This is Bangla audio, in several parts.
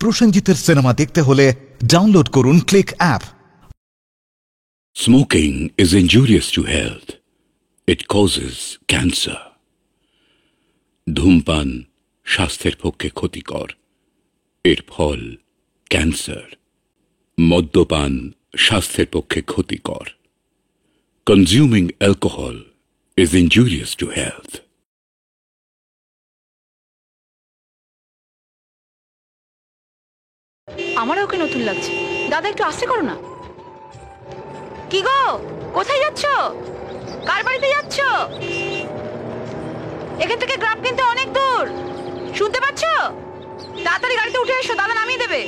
প্রসেনজিতের সিনেমা দেখতে হলে ডাউনলোড করুন click app. Smoking is injurious to health. It causes cancer. ধূমপান স্বাস্থ্যের পক্ষে ক্ষতিকর, এর ফল ক্যান্সার। মদ্যপান স্বাস্থ্যের পক্ষে ক্ষতিকর। Consuming alcohol is injurious to health. আমারও ওকে নতুন লাগছে। দাদা একটু আস্তে করো না। কি গো, কোথায় যাচ্ছ? কার বাড়িতে যাচ্ছ? এখান থেকে গ্রাম কিন্তু অনেক দূর, শুনতে পাচ্ছ? তাড়াতাড়ি গাড়িতে উঠে এসো, দাদা নামিয়ে দেবে।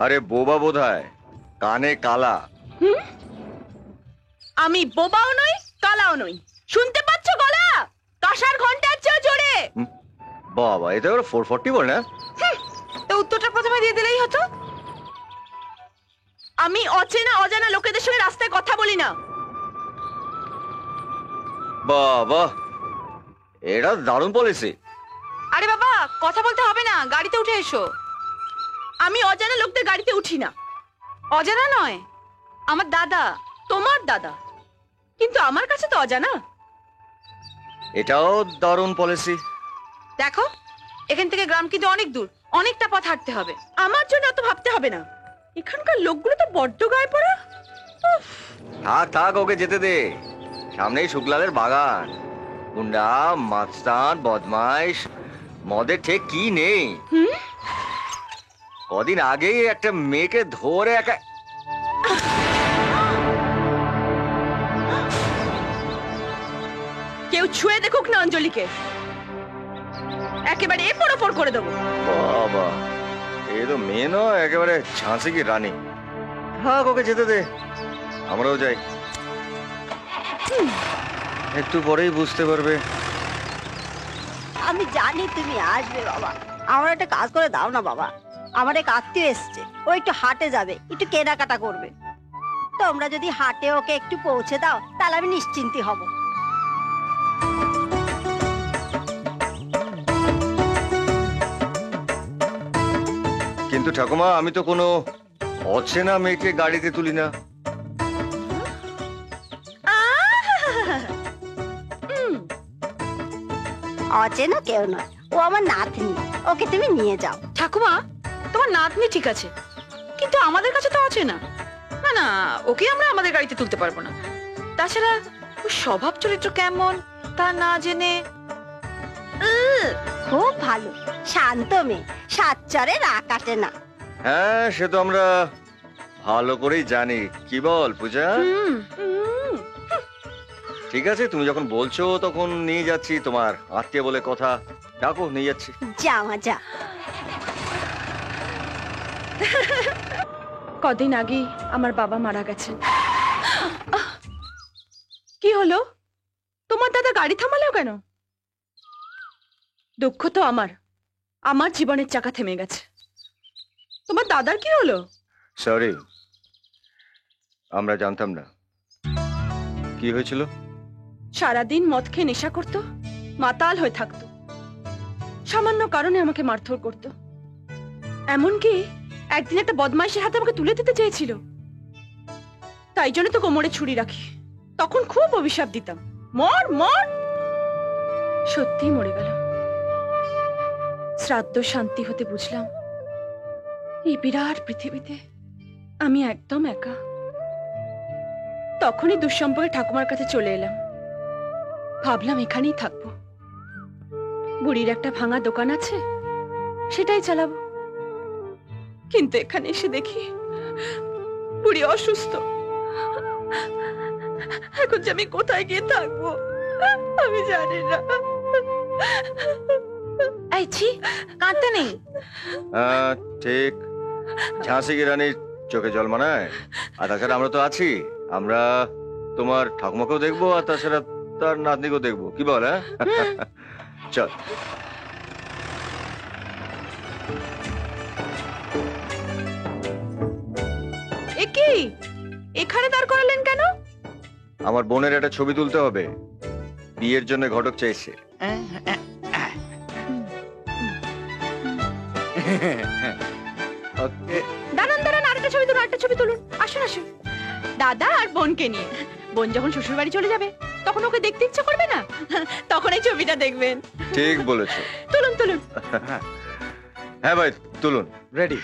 আরে বোবা বোধহয়, কানে কালা। আমি বোবাও নই, কালাও নই, শুনতে পাচ্ছ গলা? কাঁসার ঘন্টার চেয়ে জোরে। বাবা, এটা ওরা 440 বল না? তো উত্তরটা প্রথমে দিয়ে দিলেই হতো। আমি অচেনা অজানা লোকেদের সঙ্গে রাস্তায় কথা বলি না। বাবা, এটা দারুণ পলিসি। আরে বাবা, কথা বলতে হবে না, গাড়িতে উঠে এসো। আমি অজানা লোকদের গাড়িতে উঠি না। অজানা নয়, আমার দাদা, তোমার দাদা, কিন্তু আমার কাছে তো অজানা। এটাও দারুণ পলিসি। দেখো, এখান থেকে গ্রাম কিন্তু অনেক দূর, অনেকটা পথ হাঁটতে হবে। আমার জন্য অত ভাবতে হবে না। এখানকার লোকগুলো তো বড্ড গায়ে পড়া। থাক থাক, ওকে যেতে দে। সামনেই শুক্লালের বাগান। গুন্ডা, মাস্তান, বদমাইশ, মদের ঠিক কি নেই। কদিন আগেই একটা মেয়েকে ধরে একা। কেউ ছুঁয়ে দেখুক না অঞ্জলিকে, একেবারে এপর ওপর করে দেবো। বাবা, এ তো মেয়ে নয়, একেবারে ঝাঁসি কি রানী। থাক, ওকে যেতে দে, আমরাও যাই। একটু পরেই বুঝতে পারবে। আমি জানি তুমি আসবে বাবা, আমার একটা কাজ করে দাও না বাবা। আমার এক আত্মীয় এসছে, ও একটু হাটে যাবে, একটু কেনাকাটা করবে। তোমরা যদি হাটে ওকে একটু পৌঁছে দাও, তাহলে আমি নিশ্চিন্তি হব। কিন্তু ঠাকুমা, আমি তো কোনো অচেনা মেয়েকে গাড়িতে তুলি না। অচেনা কেউ নয়, ও আমার নাতনি, ওকে তুমি নিয়ে যাও। ঠাকুমা, তোমার নাতনি ঠিক আছে, কিন্তু আমাদের কাছে তো আছে না। না না, ওকে আমরা আমাদের গাড়িতে তুলতে পারবো না। তাছাড়া ওর স্বভাব চরিত্র কেমন তা না জেনে। খুব ভালো, শান্ত মেয়ে, সাচ্চরে রাগ কাটে না। হ্যাঁ, সে তো আমরা ভালো করেই জানি। কি বল পূজা? ঠিক আছে, তুমি যখন বলছো তখন নিয়ে যাচ্ছি। তোমার আত্মীয় বলে কথা, ডাকো, নিয়ে যাচ্ছি। যা মা যা। কদিন আগে আমার বাবা মারা গেছেন। কি হলো? তোমার দাদা গাড়ি থামালো কেন? দুঃখ তো আমার জীবনের চাকা থেমে গেছে। তোমার দাদার কি হলো? সরি, আমরা জানতাম না। কি হয়েছিল? সারাদিন মদ খেয়ে নেশা করতো, মাতাল হয়ে থাকতো। সামান্য কারণে আমাকে মারধর করতো। এমনকি একদিন একটা বদমাইশের হাতে আমাকে তুলে দিতে চেয়েছিল। তাই জন্য তো কোমরে ছুরি রাখি। তখন খুব অভিশাপ দিতাম, মর মর। সত্যি মরে গেল। শ্রাদ্ধ শান্তি হতে বুঝলাম এই বিরাট পৃথিবীতে আমি একদম একা। তখনই দুঃসম্পর্কে ঠাকুমার কাছে চলে এলাম। ভাবলাম এখানেই থাকবো। বুড়ির একটা ভাঙা দোকান আছে, সেটাই চালাবো। কিন্তু এখানে এসে দেখি বুড়ি অসুস্থ। এখন যে আমি কোথায় গিয়ে থাকবো আমি জানি না। এই ছি, কাঁদতে নেই। ঠিক, ঝাঁসি কি রানীর চোখে জল মানায়। আর তাছাড়া আমরা তো আছি, আমরা তোমার ঠাকুমাকেও দেখবো, আর তাছাড়া তার নাতনিকেও দেখবো। কি বল? হ্যাঁ, চল। কি এখানে দাঁড় করালেন কেন? আমার বোনের একটা ছবি তুলতে হবে, বিয়ের জন্য ঘটক চাইছে। ওকে। দাঁড়ান দাঁড়ান, আরেকটা ছবি তুলুন, আসুন আসুন। দাদা আর বোনকে নিয়ে। বোন যখন শ্বশুর বাড়ি চলে যাবে তখন ওকে দেখতে ইচ্ছে করবে না? তখন এই ছবিটা দেখবেন। ঠিক বলেছো। তুলুন তুলুন। হ্যাঁ ভাই, তুলুন। রেডি।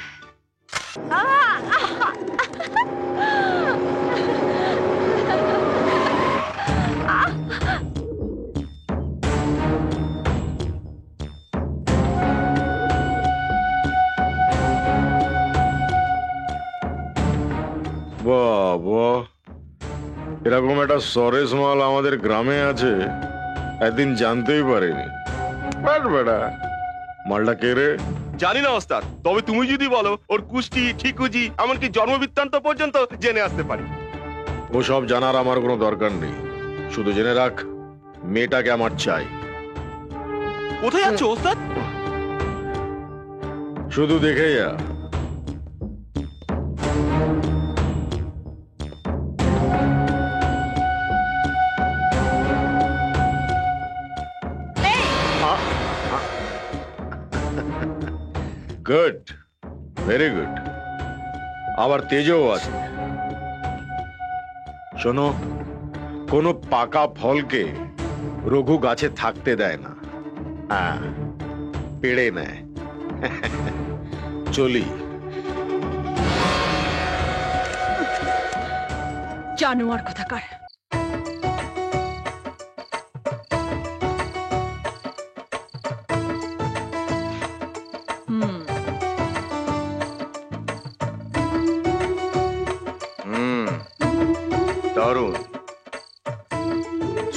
বাবা, এরকম একটা সরেস মাল আমাদের গ্রামে আছে একদিন জানতেই পারিনি। বাট বেটা, মালটা কে রে? জানি না ওস্তাদ, তবে তুমি যদি বলো ওর কুষ্টি ঠিকুজি এমনকি জন্মবৃত্তান্ত পর্যন্ত জেনে আসতে পারি। ওসব জানার আমার কোনো দরকার নেই, শুধু জেনে রাখ মেয়েটাকে আমার চাই। কোথায় যাচ্ছ ওস্তাদ? শুধু দেখে যা। Good, very good. আবার তেজও আছে। শোনো, কোনো পাকা ফলকে রঘু গাছে থাকতে দেয় না, হ্যাঁ পেড়ে নেয়। চলি। জানোয়ার কোথাকার। দারুণ,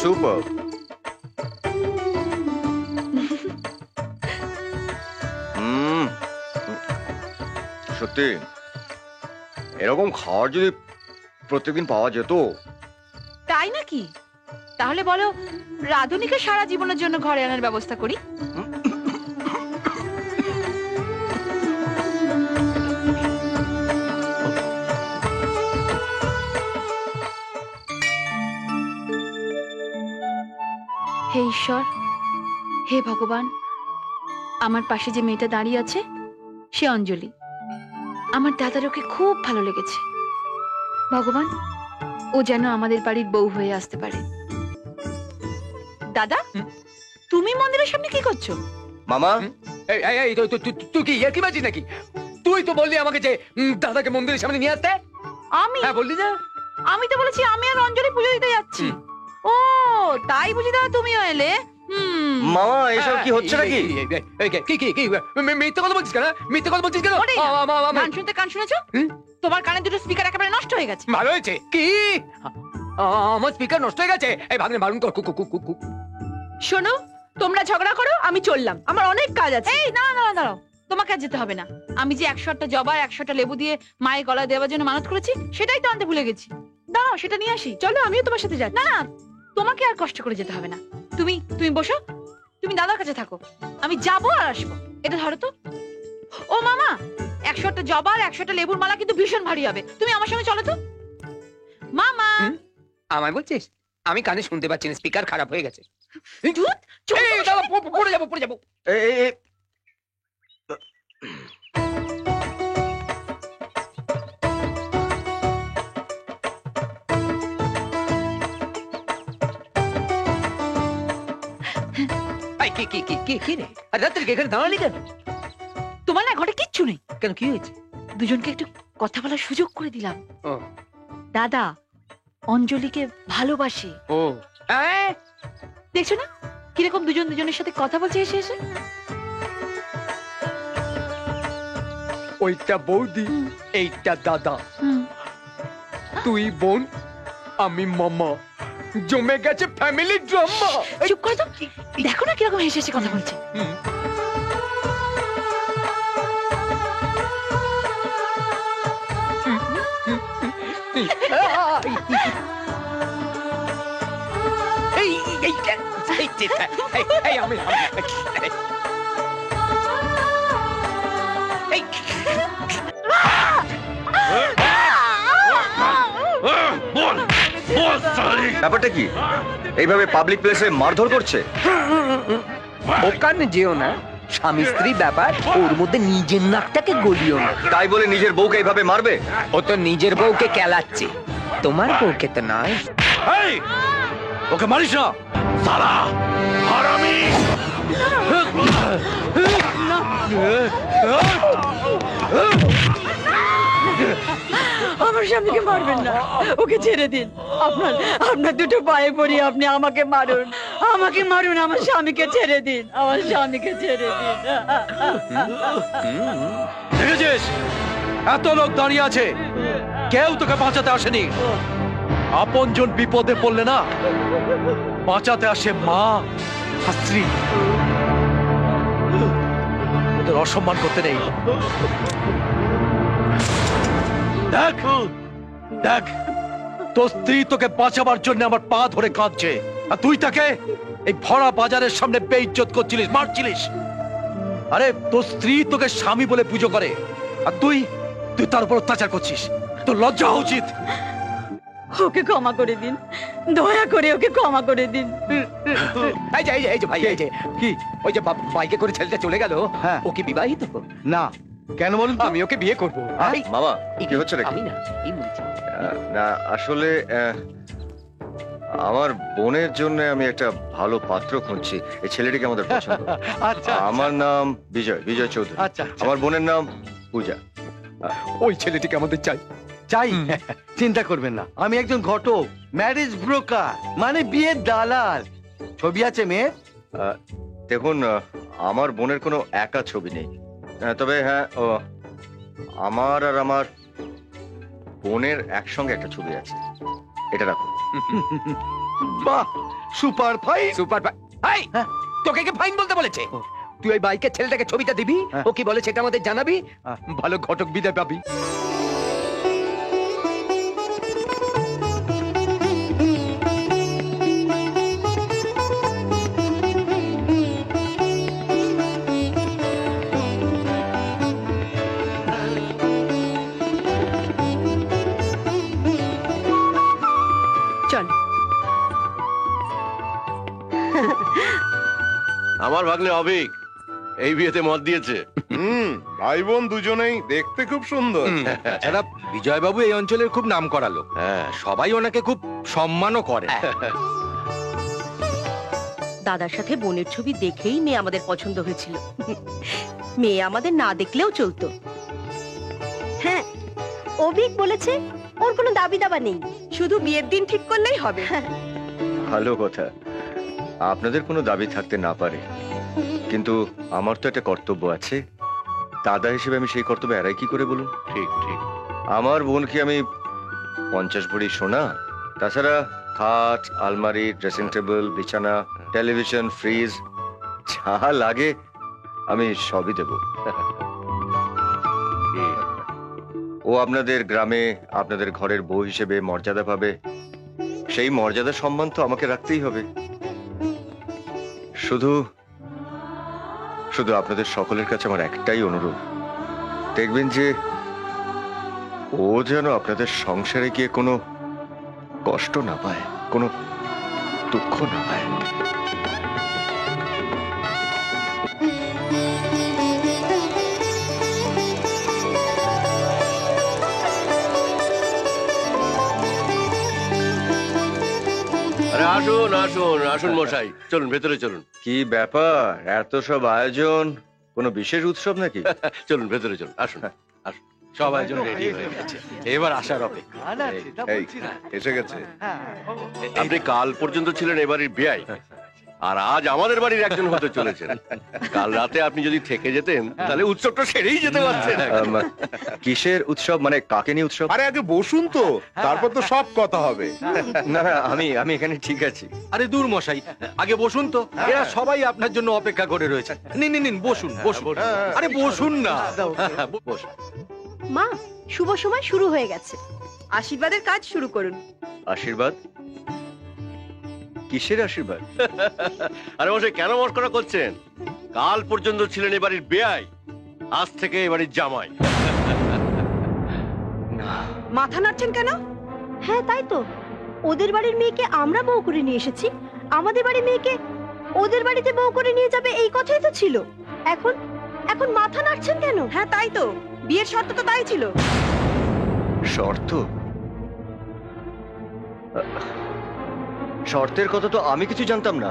সুপার। সত্যি এরকম খাবার যদি প্রত্যেকদিন পাওয়া যেত। তাই নাকি? তাহলে বলো রাধুনিকে সারা জীবনের জন্য ঘরে আনার ব্যবস্থা করি। হে ঈশ্বর, হে ভগবান, আমার পাশে যে মেয়েটা দাঁড়িয়ে আছে সে অঞ্জলি। আমার দাদার ওকে খুব ভালো লেগেছে। ভগবান, ও যেন আমাদের বাড়ির বউ হয়ে আসতে পারে। দাদা, তুমি মন্দিরের সামনে কি করছো? মামা, তুই কি ইয়ার্কি মারছিস নাকি? তুই তো বললি আমাকে যে দাদাকে মন্দিরের সামনে নিয়ে আসতে। আমি? হ্যাঁ বললি না? আমি তো বলেছি আমি আর অঞ্জলি পুজো দিতে যাচ্ছি। ও তাই বুঝি দাদা তুমিও এলে? মামা এসব কি হচ্ছে নাকি? মিথ্যে কথা বলছিস কেন? মিথ্যে কথা বলছিস কেন? ওরে, গান শুনতে কান শুনেছো? তোমার কানে দুটো স্পিকার একেবারে নষ্ট হয়ে গেছে। ভালো হয়েছে কি? আমার স্পিকার নষ্ট হয়ে গেছে। এই ভাগ্নে বারণ কর। শোনো, তোমরা ঝগড়া করো, আমি চললাম, আমার অনেক কাজ আছে। এই না না দাঁড়াও, তোমাকে আর যেতে হবে না। আমি যে 100টা জবা 100টা লেবু দিয়ে মায়ের গলায় দেওয়ার জন্য মানত করেছি সেটাই তো আনতে ভুলে গেছি। দাঁড়াও, সেটা নিয়ে আসি। চলো, আমিও তোমার সাথে যাচ্ছি। না না, তোমাকে আর কষ্ট করে যেতে হবে না। তুমি বসো, তুমি দাদার কাছে থাকো, আমি যাবো আর আসবো। এটা ধরো তো। ও মামা, 100টা জবা আর 100টা লেবুর মালা কিন্তু ভীষণ ভারী হবে। তুমি আমার সঙ্গে চলো তো। মামা, আমায় বলছিস? আমি কানে শুনতে পাচ্ছি না, স্পিকার খারাপ হয়ে গেছে। ধুৎ, চলো এই দাদা, পড়ে যাবো। এই কি রে? আর রাত্রে এখানে দাঁড়ালি কেন? তোমার না ঘরে কিচ্ছু নেই কেন, কি হয়েছে? দুজনকে একটু কথা বলার সুযোগ করে দিলাম। ও দাদা অঞ্জলিকে ভালোবাসে। ও দেখছো না কিরকম দুজন দুজনের সাথে কথা বলছে এসে এসে। ওইটা বৌদি, এইটা দাদা, তুই বোন, আমি মামা, জমে গেছে ফ্যামিলি ড্রামা। চুপ করে তো, দেখো না কিরকম হেসে হেসে কথা বলছে। ব্যাপারটা কি? এইভাবে পাবলিক প্লেসে মারধর করছে? ওখানে যেও না, স্বামী স্ত্রী ব্যাপার, ওর মধ্যে নিজের নাকটাকে গলিও না। তাই বলে নিজের বউকে এইভাবে মারবে? ও তো নিজের বউকে কেলাচ্ছে, তোমার বউকে তো নয়। এই, ওকে মারিস না সালা হারামি। আমার স্বামীকে মারবেন না, ওকে ছেড়ে দিন। আপনার আপনার দুটো পায়ে পড়ি, আপনি আমাকে মারুন, আমাকে মারুন, আমার স্বামীকে ছেড়ে দিন, আমার স্বামীকে ছেড়ে দিন। দেখেছিস এত লোক দাঁড়িয়ে আছে, কেউ তোকে বাঁচাতে আসেনি। আপনজন বিপদে পড়লে না বাঁচাতে আসে মা আর স্ত্রী। ওদের অসম্মান করতে নেই। দেখ দেখ, তোর স্ত্রী তোকে বাঁচাবার জন্য আমার পা ধরে কাঁদছে, আর তুই তাকে এই ভরা বাজারের সামনে বেইজ্জত করছিলিস, মারছিলিস। আরে তোর স্ত্রী তোকে স্বামী বলে পুজো করে, আর তুই তুই তার উপর অত্যাচার করছিস। তোর লজ্জা হওয়া উচিত। ওকে ক্ষমা করে দিন, দয়া করে ওকে ক্ষমা করে দিন। এই যে ভাই, এই যে কি ওই যে বাইকে করে ছেলেটা চলে গেল, ও কি বিবাহিত? না কেন বলুন তো? আমি ওকে বিয়ে করবো। মামা কি হচ্ছে নাকি? আমি না, এই বলছি। না আসলে আমার বোনের জন্য আমি একটা ভালো পাত্র খুঁজছি। এই ছেলেটিকে আমাদের পছন্দ। আচ্ছা আমার নাম বিজয়, বিজয় চৌধুরী। আচ্ছা আমার বোনের নাম পূজা। ওই ছেলেটিকে আমাদের চাই। চাই, চিন্তা করবেন না, আমি একজন ঘটক, ম্যারেজ ব্রোকার, মানে বিয়ের দালাল। ছবি আছে মেয়ের? দেখুন, আমার বোনের কোনো একা ছবি নেই, তবে হ্যাঁ আমার আর আমার বোনের একসঙ্গে একটা ছবি আছে। এটা রাখুন। বাহ, সুপার ফাইন। সুপার ভাই, তোকে কে ফাইন বলতে বলেছে? তুই ওই বাইকের ছেলেটাকে ছবিটা দিবি, ও কি বলে সেটা আমাদের জানাবি, ভালো ঘটক বিদায় পাবি। চল। আমার ভাগ্নে অবিক এই বিয়েতে মত দিয়েছে। ভাই বোন দুজনেই দেখতে খুব সুন্দর। এরা বিজয়বাবু এই অঞ্চলের খুব নাম করা লোক, হ্যাঁ, সবাই ওনাকে খুব সম্মানও করে। দাদার সাথে বোনের ছবি দেখেই মেয়ে আমাদের পছন্দ হয়েছিল। মেয়ে আমাদের না দেখলেও চলতো। হ্যাঁ, অভিক বলেছে ওর কোনো দাবি দাবা নেই, শুধু বিয়ের দিন ঠিক করলেই হবে। ভালো কথা, আপনাদের কোনো দাবি থাকতে না পারে, কিন্তু আমার তো একটা কর্তব্য আছে। দাদা হিসেবে আমি সেই কর্তব্য এড়াই কি করে বলুন? ঠিক ঠিক। আমার বোনকে আমি 50 ভরি সোনা, তাছাড়া খাট, আলমারি, ড্রেসিং টেবিল, বিছানা, টেলিভিশন, ফ্রিজ, যা লাগে আমি সবই দেব। ও আপনাদের গ্রামে আপনাদের ঘরের বউ হিসেবে মর্যাদা পাবে, সেই মর্যাদা সম্মান তো আমাকে রাখতেই হবে। শুধু শুধু আপনাদের সকলের কাছে আমার একটাই অনুরোধ, দেখবেন যে ও যেন আপনাদের সংসারে গিয়ে কোনো কষ্ট না পায়, কোনো দুঃখ না পায়। আরে আসুন আসুন আসুন মশাই, চলুন ভেতরে চলুন। কি ব্যাপার, এত সব আয়োজন, কোনো বিশেষ উৎসব নাকি? চলুন ভেতরে চলুন, আসুন আসুন। সব আয়োজন রেডি হয়ে গেছে, এবার আসার অপেক্ষা। এই, এসে গেছে। আপনি কাল পর্যন্ত ছিলেন এবারের বিয়াই, আর আজ আমাদের বাড়ির একজন হতে চলেছেন। কাল রাতে আপনি যদি থেকে যেতেন তাহলে উৎসবটা সেরেই যেতে পারতেন। কিসের উৎসব, মানে কাকে নিয়ে উৎসব? আরে আগে বসুন তো, তারপর তো সব কথা হবে। না না, আমি এখানে ঠিক আছি। আরে দূর মশাই, আগে বসুন তো, এরা সবাই আপনার জন্য অপেক্ষা করে রয়েছে। নিন নিন নিন, বসুন বসুন। আরে বসুন না, বসুন। মা, শুভ সময় শুরু হয়ে গেছে, আশীর্বাদের কাজ শুরু করুন। আশীর্বাদ? কিসের আশীর্বাদ? আরে মশাই কেন মস্করা করছেন? কাল পর্যন্ত ছিলেন এবাড়ির বেয়াই, আজ থেকে এবাড়ির জামাই। মাথা নাড়ছেন কেন? হ্যাঁ তাই তো, ওদের বাড়ির মেয়েকে আমরা বউ করে নিয়ে এসেছি, আমাদের বাড়ির মেয়েকে ওদের বাড়িতে বউ করে নিয়ে যাবে, এই কথাই তো ছিল। এখন এখন মাথা নাড়ছেন কেন? হ্যাঁ তাই তো, বিয়ের শর্ত তো তাই ছিল। শর্ত? শর্তের কথা তো আমি কিছু জানতাম না,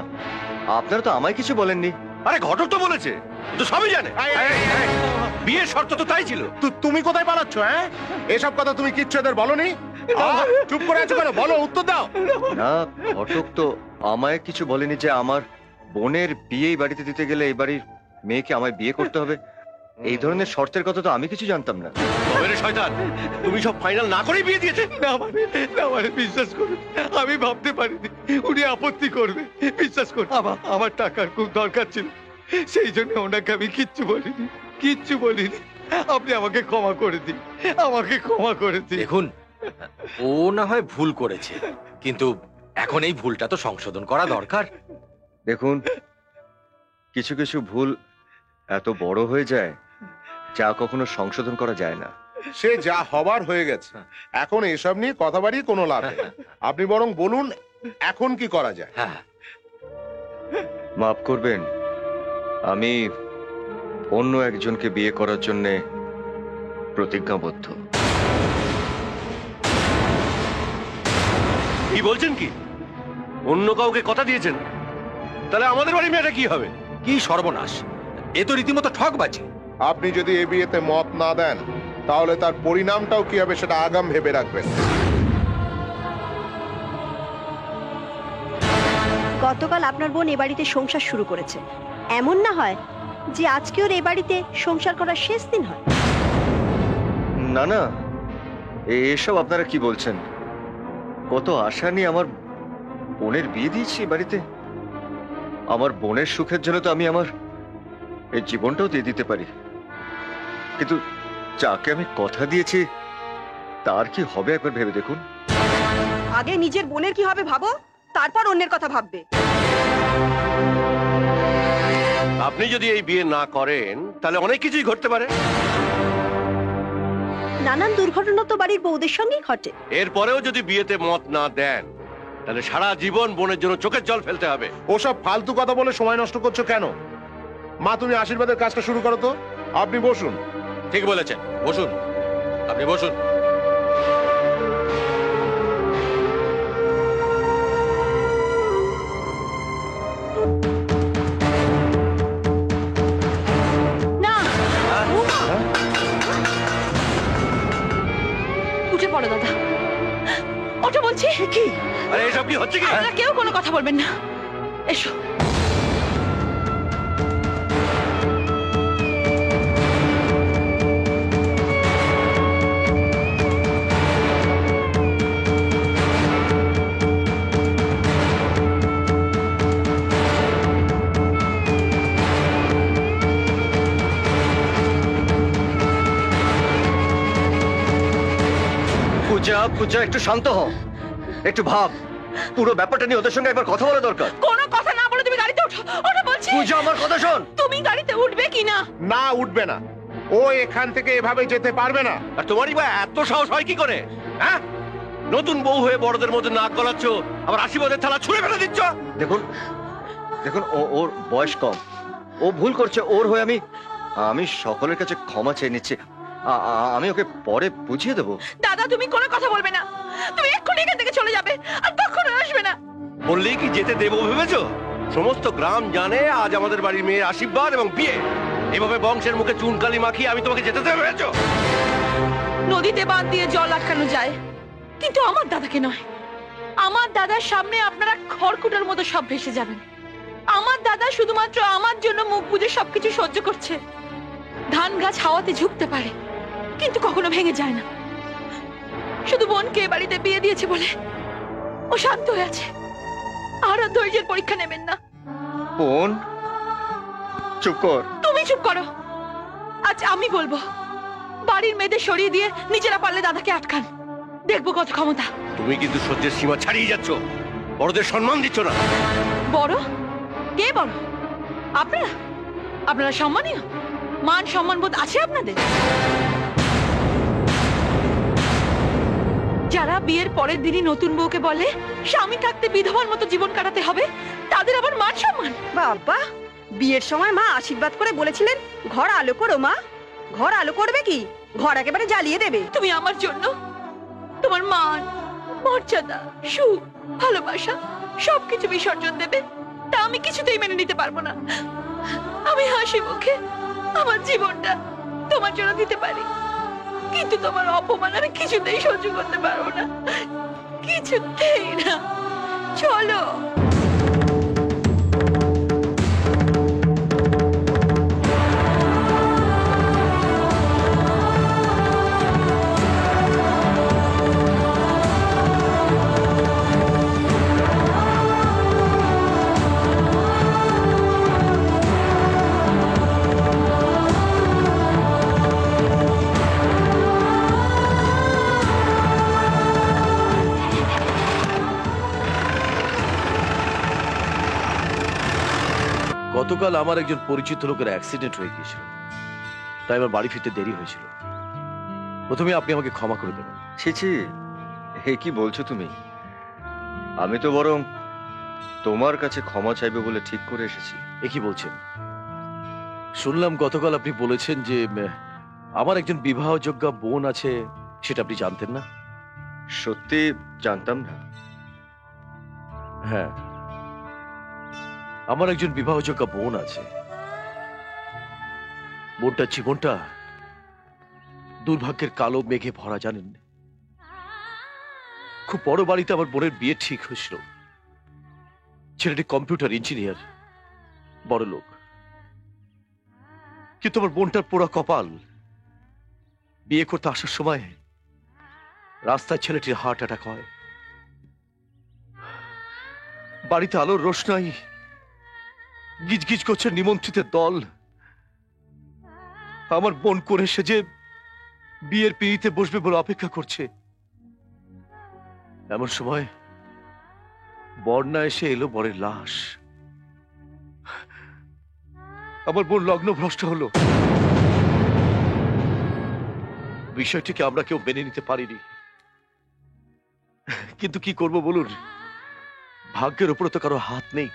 আপনারা তো আমায় কিছু বলেননি। আরে ঘটক তো বলেছে, তো সবই জানে। বিয়ের শর্ত তো তাই ছিল। তুমি কোথায় পালাচ্ছ? হ্যাঁ, এসব কথা তুমি কিচ্ছু এদের বলনি। চুপ করে আছো কেন? বলো, উত্তর দাও। না, ঘটক তো আমায় কিছু বলেনি যে আমার বোনের বিয়ে এই বাড়িতে দিতে গেলে এই বাড়ির মেয়েকে আমায় বিয়ে করতে হবে, এই ধরনের শর্তের কথা তো আমি কিছু জানতাম না। তবে রে শয়তান, তুমি সব ফাইনাল না করেই বিয়ে দিয়েছে? না মানে বিশ্বাস করুন, আমি ভাবতে পারিনি উনি আপত্তি করবে। বিশ্বাস করুন, আমার টাকার খুব দরকার ছিল, সেই জন্য ওনাকে আমি কিচ্ছু বলিনি। আপনি আমাকে ক্ষমা করে দিন, আমাকে ক্ষমা করে দিন। দেখুন, ও না হয় ভুল করেছে, কিন্তু এখন এই ভুলটা তো সংশোধন করা দরকার। দেখুন, কিছু কিছু ভুল এত বড় হয়ে যায় যা কখনো সংশোধন করা যায় না। সে যা হবার হয়ে গেছে, এখন এসব নিয়ে কথা বাড়িয়ে কোনো লাভ নেই। আপনি বরং বলুন এখন কি করা যায়। হ্যাঁ, মাফ করবেন, আমি অন্য একজনকে বিয়ে করার জন্য প্রতিজ্ঞাবদ্ধ। কি বলছেন? কি অন্য কাউকে কথা দিয়েছেন? তাহলে আমাদের বাড়ি মেয়েটা কি হবে? কি সর্বনাশ, এ তো রীতিমতো ঠকবাজি। আপনি যদি এ বিয়েতে মত না দেন, তাহলে তার পরিণামটাও কি হবে সেটা আগাম ভেবে রাখবেন। গতকাল আপনার বোন এ বাড়িতে সংসার শুরু করেছে, এমন না হয় যে আজকে ওর এ বাড়িতে সংসার করার শেষ দিন হয়। না না, এসব আপনারা কি বলছেন? কত আশা নিয়ে আমার বোনের বিয়ে দিয়েছি এই বাড়িতে। আমার বোনের সুখের জন্য তো আমি আমার এই জীবনটাও দিয়ে দিতে পারি, কিন্তু যাকে আমি কথা দিয়েছি তার কি হবে একবার ভেবে দেখুন। আগে নিজের বোনের কি হবে ভাবো, তারপর অন্যের কথা ভাববে। আপনি যদি এই বিয়ে না করেন তাহলে অনেক কিছুই ঘটতে পারে। নানান দুর্ঘটনা তো বাড়ির বউদের সঙ্গেই ঘটে। এরপরেও যদি বিয়েতে মত না দেন তাহলে সারা জীবন বোনের জন্য চোখের জল ফেলতে হবে। ওসব ফালতু কথা বলে সময় নষ্ট করছো কেন? মা, তুমি আশীর্বাদের কাজটা শুরু করো তো। আপনি বসুন। ঠিক বলেছেন, বসুন, আপনি বসুন। না, উঠে পড়ো দাদা, ওটা বলছি। কি? আরে এসব কি হচ্ছে? কি আপনারা কেউ কোনো কথা বলবেন না, এসো। পূজা, একটু শান্ত হও, একটু ভাব। পুরো ব্যাপারটা নিয়ে ওদের সঙ্গে একবার কথা বলা দরকার। কোনো কথা না বলে তুমি গাড়িতে ওঠো, ওটা বলছি। পূজা, আমার কথা শোন। তুমি গাড়িতে উঠবে কি না? না, উঠবে না। ও এখান থেকে এভাবে যেতে পারবে না। আর তোমারই বা এত সাহস হয় কি করে? হ্যাঁ, নতুন বউ হয়ে বড়দের মধ্যে নাক গলাচ্ছ, আবার আশীর্বাদের থালা ছুঁড়ে ফেলে দিচ্ছ। দেখুন, ওর বয়স কম, ও ভুল করছে। ওর হয়ে আমি সকলের কাছে ক্ষমা চেয়ে নিচ্ছি। আমি ওকে পরে বুঝিয়ে দেবো। দাদা, তুমি কোনো কথা বলবে না, তুমি এক্ষুনি এখান থেকে চলে যাবে, আর কখনো আসবে না। বললেই কি যেতে দেবো ভেবেছো? সমস্ত গ্রাম জানে আজ আমাদের বাড়ির মেয়ের আশীর্বাদ এবং বিয়ে। এভাবে বংশের মুখে চুনকালি মাখিয়ে আমি তোমাকে যেতে দেবো ভেবেছো? নদীতে বাঁধ দিয়ে জল আটকানো যায়, কিন্তু আমার দাদাকে নয়। আমার দাদার সামনে আপনারা খড়কুটার মতো সব ভেসে যাবেন। আমার দাদা শুধুমাত্র আমার জন্য মুখ বুজে সবকিছু সহ্য করছে। ধান গাছ হাওয়াতে ঝুঁকতে পারে, কিন্তু কখনো ভেঙে যায় না। শুধু বোনকে বাড়িতে বিয়ে দিয়েছে বলে ও শান্ত হয়ে আছে। আর ধৈর্যের পরীক্ষা নেবেন না। বোন, চুপ কর। তুমি চুপ করো। আজ আমি বলবো, বাড়ির মেয়েদের সরিয়ে দিয়ে নিজেরা পারলে দাদাকে আটকান, দেখবো কত ক্ষমতা। তুমি কিন্তু সহ্যের সীমা ছাড়িয়ে যাচ্ছ, বড়দের সম্মান দিচ্ছ না। বড়? কে বড়? আপনারা? আপনারা সম্মানীয়? মান সম্মান বোধ আছে আপনাদের? যারা বিয়ের পরের দিনই নতুন বউকে বলে স্বামী থাকতে বিধবার মতো জীবন কাটাতে হবে, তাদের আবার মান সম্মান? বাবা, বিয়ের সময় মা আশীর্বাদ করে বলেছিলেন ঘর আলো করো মা। ঘর আলো করবে কি, ঘর একেবারে জ্বালিয়ে দেবে। তুমি আমার জন্য তোমার মান, মর্যাদা, সুখ, ভালোবাসা সবকিছু বিসর্জন দেবে, তা আমি কিছুতেই মেনে নিতে পারবো না। আমি হাসি মুখে আমার জীবনটা তোমার জন্য দিতে পারি, কিন্তু তোমার অপমান আমি কিছুতেই সহ্য করতে পারবো না, কিছুতেই না। চলো। গতকাল আমার একজন পরিচিত লোকের অ্যাক্সিডেন্ট হয়ে গিয়েছিল, তাই আমার বাড়ি ফিরতে দেরি হয়েছিল। প্রথমে আপনি আমাকে ক্ষমা করে দেবেন। ছি, হে কি বলছো তুমি? আমি তো বরং তোমার কাছে ক্ষমা চাইবে বলে ঠিক করে এসেছি। এ কি বলছেন? শুনলাম গতকাল আপনি বলেছেন যে আমার একজন বিবাহযোগ্য বোন আছে, সেটা আপনি জানতেন না? সত্যি জানতাম না। হ্যাঁ, আমার একজন বিবাহযোগ্য বোন আছে। বোনটার জীবনটা দুর্ভাগ্যের কালো মেঘে ভরা, জানেন। খুব বড় বাড়িতে আমার বোনের বিয়ে ঠিক হয়েছিল। ছেলেটি কম্পিউটার ইঞ্জিনিয়ার, বড় লোক। কিন্তু আমার বোনটার পোড়া কপাল, বিয়ে করতে আসার সময় রাস্তায় ছেলেটির হার্ট অ্যাটাক হয়। বাড়িতে আলোর রোশনাই, গিজগিজ করছে নিমন্ত্রিতের দল। আমার বোন করে সেজে বিয়ের পিড়িতে বসবে বলে অপেক্ষা করছে। এমন সময় বন্যা এসে এলো বরের লাশ। আমার বোন লগ্ন ভ্রষ্ট হলো। বিষয়টিকে আমরা কেউ মেনে নিতে পারিনি, কিন্তু কি করব বলুন, ভাগ্যের উপরে তো কারো হাত নেই।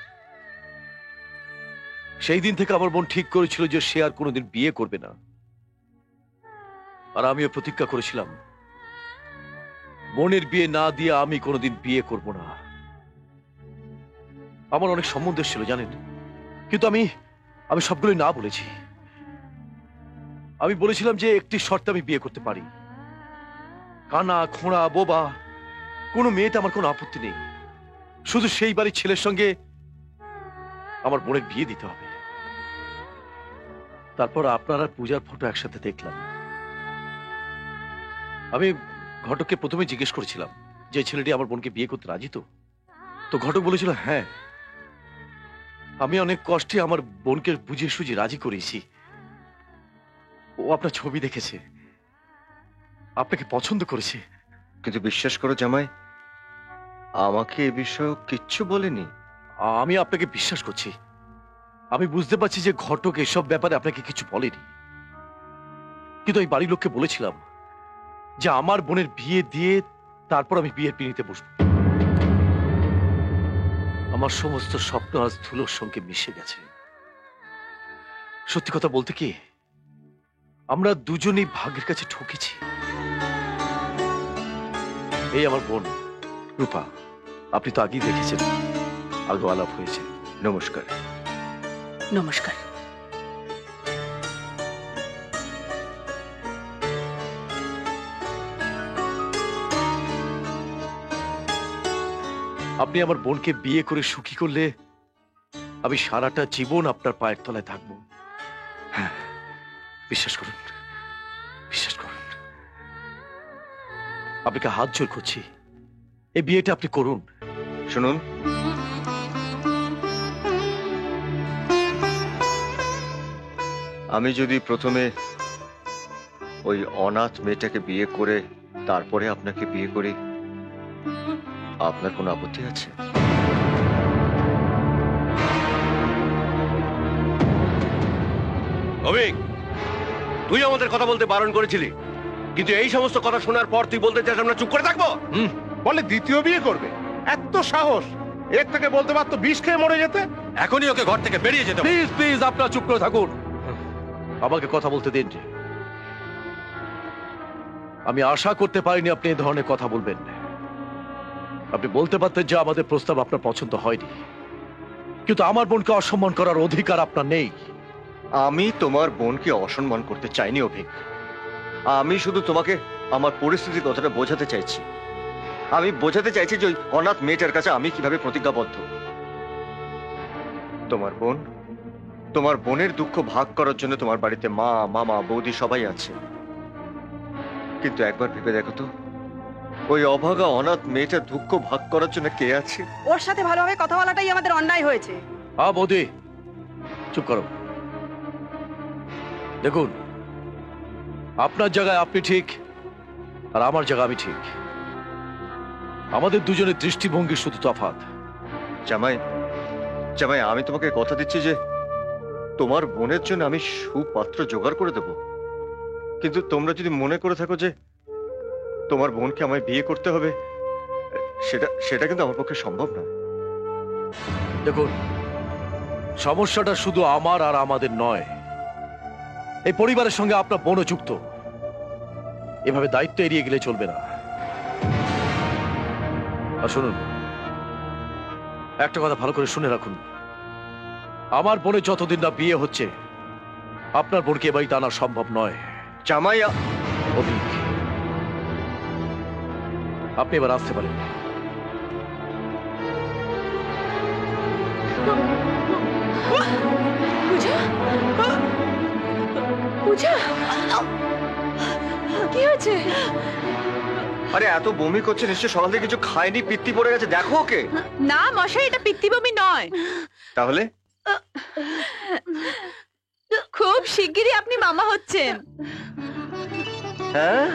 সেই দিন থেকে আমার বোন ঠিক করেছিল যে সে আর কোনোদিন বিয়ে করবে না, আর আমিও প্রতিজ্ঞা করেছিলাম বোনের বিয়ে না দিয়ে আমি কোনোদিন বিয়ে করব না। আমার অনেক সম্বন্ধ ছিল জানেন, কিন্তু আমি সবগুলোই না বলেছি। আমি বলেছিলাম যে একটি শর্তে আমি বিয়ে করতে পারি। কানা, খোঁড়া, বোবা কোনো মেয়েতে আমার কোনো আপত্তি নেই, শুধু সেই বাড়ির ছেলের সঙ্গে আমার বোনের বিয়ে দিতে হবে। তারপর আপনার আর পূজার ফটো একসাথে দেখলাম। আমি ঘটককে প্রথমে জিজ্ঞেস করেছিলাম যে ছেলেটি আমার বোনকে বিয়ে করতে রাজি তো ঘটক বলেছিল হ্যাঁ। আমি অনেক কষ্টে আমার বোনকে বুঝিয়ে সুঝিয়ে রাজি করেছি। ও আপনার ছবি দেখেছে, আপনাকে পছন্দ করেছে। কিন্তু বিশ্বাস করো জামাই, আমাকে এ বিষয়ে কিচ্ছু বলেনি। আমি আপনাকে বিশ্বাস করছি। আমি বুঝতে পারছি যে ঘটক এসব ব্যাপারে আপনাকে কিছু বলেনি, কিন্তু এই বাড়ির লোককে বলেছিলাম যে আমার বোনের বিয়ে দিয়ে তারপর আমি বিয়ের পিড়িতে বসবো। আমার সমস্ত স্বপ্ন আজ ধুলোর সঙ্গে মিশে গেছে। সত্যি কথা বলতে কি, আমরা দুজনেই ভাগ্যের কাছে ঠকেছি। এই আমার বোন রূপা, আপনি তো আগেই দেখেছেন, আগে আলাপ হয়েছে। নমস্কার। নমস্কার। আপনি আমার বোনকে বিয়ে করে সুখী করলে আমি সারাটা জীবন আপনার পায়ের তলায় থাকবো। হ্যাঁ, বিশ্বাস করুন, বিশ্বাস করুন। আপনাকে হাত জোর করছি, এই বিয়েটা আপনি করুন। শুনুন, আমি যদি প্রথমে ওই অনাথ মেয়েটাকে বিয়ে করে তারপরে আপনাকে বিয়ে করি, আপনার কোনো আপত্তি আছে? অভিক, তুই আমাদের কথা বলতে বারণ করেছিলি, কিন্তু এই সমস্ত কথা শোনার পর তুই বলতে চাস আমরা চুপ করে থাকবো? বলে দ্বিতীয় বিয়ে করবে, এত সাহস! এর থেকে বলতে পারতো বিষ খেয়ে মরে যেতে। এখনই ওকে ঘর থেকে বেরিয়ে যেতে হবে। প্লিজ প্লিজ আপনারা চুপ করে থাকুন, আমাকে কথা বলতে দিন। আমি আশা করতে পারিনি আপনি এই ধরনের কথা বলবেন। আপনি বলতে পারতেন যে আমাদের প্রস্তাব আপনার পছন্দ হয়নি, কিন্তু আমার বোনকে অসম্মান করার অধিকার আপনার নেই। আমি তোমার বোনকে অসম্মান করতে চাইনি অভিক। আমি শুধু তোমাকে আমার পরিস্থিতির কথাটা বোঝাতে চাইছি। আমি বোঝাতে চাইছি যে ওই অনাথ মেয়েটার কাছে আমি কিভাবে প্রতিজ্ঞাবদ্ধ। তোমার বোনের দুঃখ ভাগ করার জন্য তোমার বাড়িতে মা, মামা, বৌদি সবাই আছে, কিন্তু একবার ভেবে দেখো তো, ওই অভাগা অনাথ মেয়েটার দুঃখ ভাগ করার জন্য কে আছে? ওর সাথে ভালোভাবে কথা বলাটাই আমাদের অন্যায় হয়েছে। বৌদি চুপ করো। দেখুন, আপনার জায়গায় আপনি ঠিক আর আমার জায়গায় আমি ঠিক। আমাদের দুজনের দৃষ্টিভঙ্গি শুধু তফাৎ। জামাই, আমি তোমাকে কথা দিচ্ছি যে তোমার বোনের জন্য আমি সুপাত্র জোগাড় করে দেব, কিন্তু তোমরা যদি মনে করে থাকো যে তোমার বোনকে আমায় বিয়ে করতে হবে, সেটা কিন্তু আমার পক্ষে সম্ভব না। দেখুন, সমস্যাটা শুধু আমার আর আমাদের নয়, এই পরিবারের সঙ্গে আপনার বোনও যুক্ত। এভাবে দায়িত্ব এড়িয়ে গেলে চলবে না। আর শুনুন, একটা কথা ভালো করে শুনে রাখুন, আমার বোনের যতদিন না বিয়ে হচ্ছে, আপনার বোনকে এ বাড়িতে আনা সম্ভব নয়। জামাই, অভিক, আপনি এবার আসতে পারেন। কি হয়েছে? আরে এত বমি করছে, নিশ্চয় সকাল থেকে কিছু খায়নি, পিত্তি পড়ে গেছে। দেখো ওকে। না মশাই, এটা পিত্তি বমি নয়। তাহলে খুব শিগগিরই আপনি মামা হচ্ছেন। হ্যাঁ,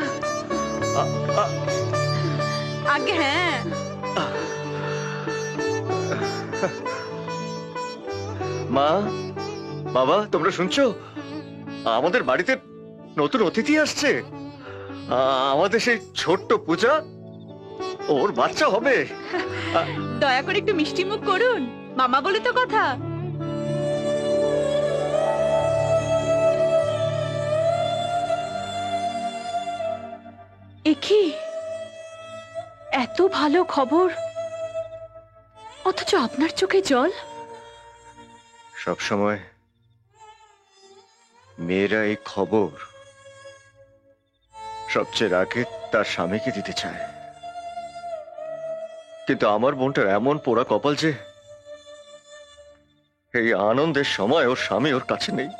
আগে হ্যাঁ। মা, বাবা, তোমরা শুনছো? আমাদের বাড়িতে নতুন অতিথি আসছে। আমাদের সেই ছোট্ট পূজা, ওর বাচ্চা হবে। দয়া করে একটু মিষ্টি মুখ করুন, মামা বলে তো কথা। একি এত ভালো খবর, অথচ আপনার চোখে জল। সব সময় মেয়েরা এই খবর সবচেয়ে আগে তার স্বামীকে দিতে চায়, কিন্তু আমার বোনটার এমন পোড়া কপাল যে এই আনন্দের সময় ওর স্বামী ওর কাছে নেই।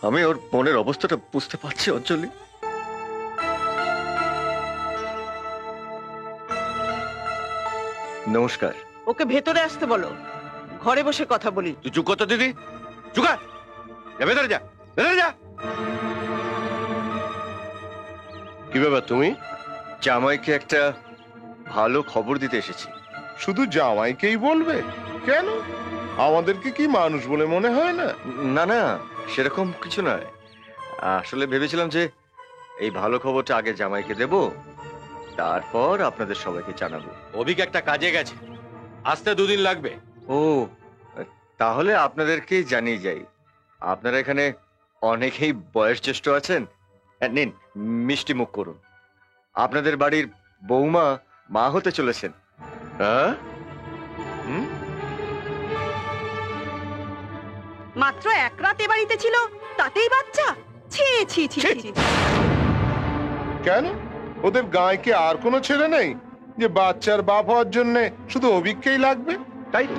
আমি ওর বোনের অবস্থাটা বুঝতে পারছি অঞ্জলি। নমস্কার। ওকে ভেতরে আসতে বলো, ঘরে বসে কথা বলি। তুই চুপ করতো দিদি, চুকা যা, ভেতরে যা, ভেতরে যা। কি ব্যাপার তুমি? জামাইকে একটা ভালো খবর দিতে এসেছি। শুধু জামাইকেই বলবে কেন? আমাদেরকে কি মানুষ বলে মনে হয় না? না না, সেরকম কিছু নয়। আসলে ভেবেছিলাম যে এই ভালো খবরটা আগে জামাইকে দেব, তারপর আপনাদের সবাইকে জানাবো। অভিক একটা কাজে গেছে, আসতে 2 দিন লাগবে। ও, তাহলে আপনাদেরকেই জানিয়ে যাই, আপনারা এখানে অনেকেই বয়োজ্যেষ্ঠ আছেন। নিন, মিষ্টি মুখ করুন। আপনাদের বাড়ির বৌমা মা হতে চলেছেন। হ্যাঁ, মাত্র 1 রাত এ বাড়িতে ছিল, তাতেই বাচ্চা? ছি ছি ছি ছি। কেন, ওদের গায়ে কি আর কোনো ছেলে নেই যে বাচ্চার বাপ হওয়ার জন্য শুধু অভিজ্ঞই লাগবে? তাই তো।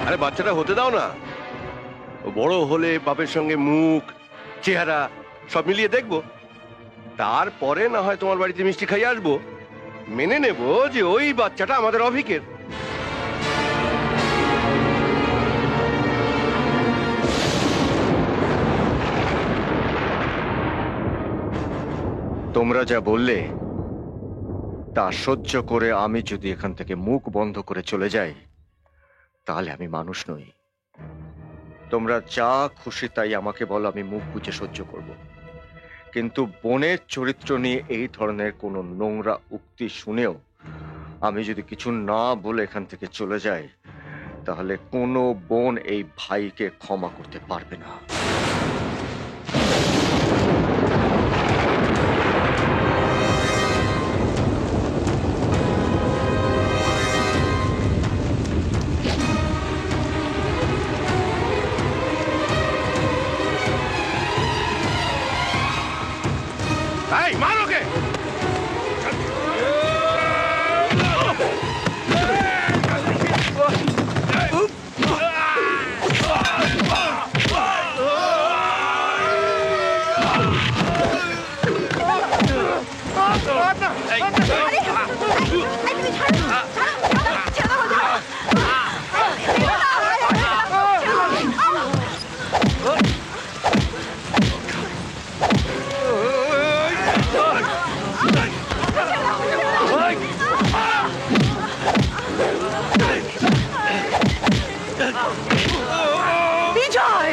আরে বাচ্চাটা হতে দাও না, ও বড় হলে বাপের সঙ্গে মুখ চেহারা সব মিলিয়ে দেখবো, তারপরে না হয় তোমার বাড়িতে মিষ্টি খাইয়ে আসবো। মেনে নেব যে ওই বাচ্চাটা আমাদের অভিকের। তোমরা যা বললে তা সহ্য করে আমি যদি এখান থেকে মুখ বন্ধ করে চলে যাই, তাহলে আমি মানুষ নই। তোমরা যা খুশি তাই আমাকে বলো, আমি মুখ বুজে সহ্য করব। কিন্তু বোনের চরিত্র নিয়ে এই ধরনের কোনো নোংরা উক্তি শুনেও আমি যদি কিছু না বলে এখান থেকে চলে যাই তাহলে কোনো বোন এই ভাইকে ক্ষমা করতে পারবে না। এই মারো কে বিজয়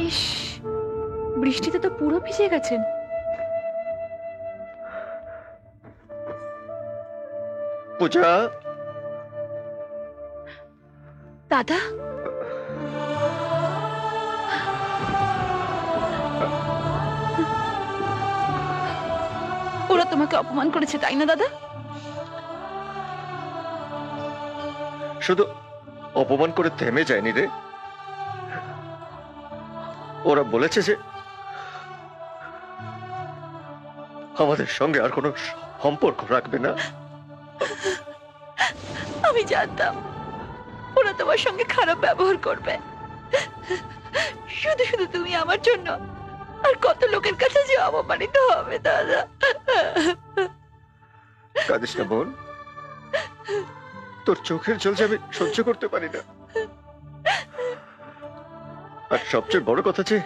ইস, বৃষ্টিতে তো পুরো ভিজে গেছেন। পূজা, দাদা, ওরা তোমাকে অপমান করেছে তাই না দাদা? শুধু অপমান করে থেমে যায়নি রে, ওরা বলেছে যে আমাদের সঙ্গে আর কোনো সম্পর্ক রাখবে না। আমি জানতাম ওরা তোমার সঙ্গে খারাপ ব্যবহার করবে। শুধু শুধু তুমি আমার জন্য আর কত লোকের কাছে যে অপমানিত হবে দাদা। কাঁদিস না বোন, তোর চোখের জল যে আমি সহ্য করতে পারি না। আর সবচেয়ে বড় কথা যে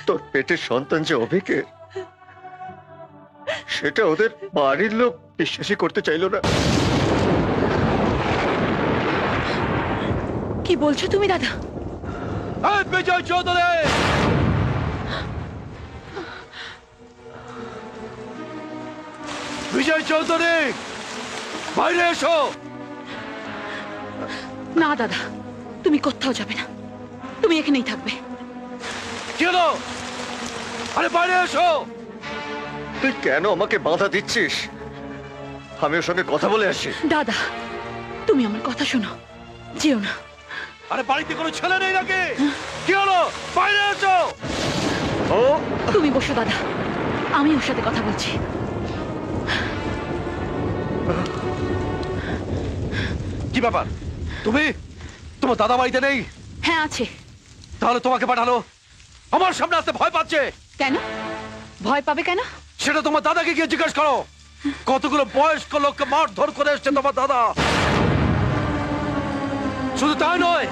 তোর পেটের সন্তান যে অভিকের, সেটা ওদের বাড়ির লোক বিশ্বাসই করতে চাইল না। কি বলছো তুমি দাদা? বিজয় চৌধুরী, বিজয় চৌধুরী, বাইরে এসো। না দাদা, তুমি কোথাও যাবে না, তুমি এখানেই থাকবে। কি হলো? আরে বাইরে এসো। তুই কেন আমাকে বাধা দিচ্ছিস? আমি ওর সঙ্গে কথা বলে আসি। দাদা, তুমি আমার কথা শোনো, যেও না। আরে বাড়িতে কোনো ছেলে নেই নাকি? কি হলো? বাইরে এসো। ও, তুমি বসো দাদা, আমি ওর সাথে কথা বলছি। কি ব্যাপার? তুমি, তোমার দাদা বাড়িতে নেই? হ্যাঁ আছে। তাহলে তোমাকে পাঠালো? আমার সামনে আসতে ভয় পাচ্ছে কেন? ভয় পাবে কেন? সেটা তোমার দাদাকে গিয়ে জিজ্ঞেস করো। কতগুলো বয়স্ক লোককে মারধর করে এসছে তোমার দাদা। শুধু তাই নয়,